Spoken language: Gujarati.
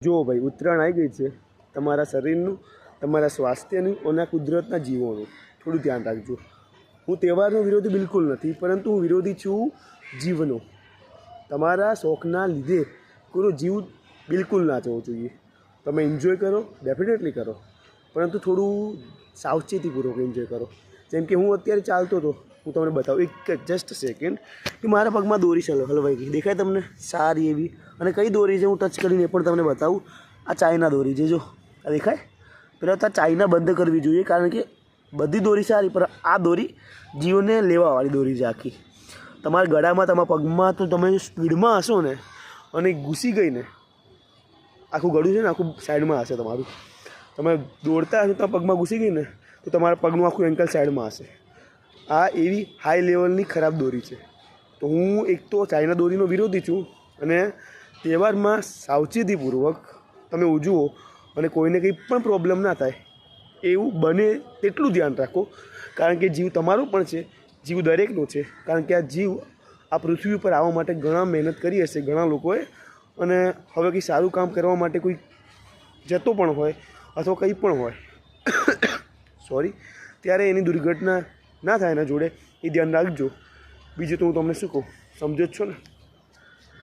જો ભાઈ ઉત્તરાયણ આવી ગઈ છે, તમારા શરીરનું, તમારા સ્વાસ્થ્યનું અને કુદરતના જીવોનું થોડું ધ્યાન રાખજો. હું તહેવારનો વિરોધી બિલકુલ નથી, પરંતુ હું વિરોધી છું જીવનો. તમારા શોખના લીધે કોઈનો જીવ બિલકુલ ના જવો જોઈએ. તમે એન્જોય કરો, ડેફિનેટલી કરો, પરંતુ થોડું સાવચેતીપૂર્વક એન્જોય કરો. જેમ કે હું અત્યારે ચાલતો હતો, હું તમને બતાવું એક જસ્ટ સેકન્ડ કે મારા પગમાં દોરી હલવાઈ ગઈ. દેખાય તમને? સારી એવી. અને કઈ દોરી છે હું ટચ કરીને એ પણ તમને બતાવું. આ ચાઇના દોરી છે, જો આ દેખાય. પહેલાં તો આ ચાઇના બંધ કરવી જોઈએ, કારણ કે બધી દોરી સારી, પણ આ દોરી જીવને લેવાવાળી દોરી છે આખી. તમારા ગળામાં, તમારા પગમાં તો તમે સ્પીડમાં હશો ને અને ઘૂસી ગઈ ને, આખું ગળું છે ને આખું સાઈડમાં હશે તમારું. તમે દોડતા હશો, તમારા પગમાં ઘૂસી ગઈ ને તો તમારા પગનું આખું એન્કલ સાઈડમાં હશે. આ એવી હાઈ લેવલની ખરાબ દોરી છે. તો હું એક તો ચાઇના દોરીનો વિરોધી છું, અને તહેવારમાં સાવચેતીપૂર્વક તમે ઉજવો અને કોઈને કંઈ પણ પ્રોબ્લેમ ના થાય એવું બને તેટલું ધ્યાન રાખો. કારણ કે જીવ તમારો પણ છે, જીવ દરેકનો છે. કારણ કે આ જીવ આ પૃથ્વી ઉપર આવવા માટે ઘણા મહેનત કરી હશે ઘણા લોકોએ, અને હવે કંઈ સારું કામ કરવા માટે કોઈ જતો પણ હોય અથવા કંઈ પણ હોય સોરી, ત્યારે એની દુર્ઘટના ના થાય એના જોડે, એ ધ્યાન રાખજો. બીજું તો હું તમને શું કહું, સમજો જ છો ને.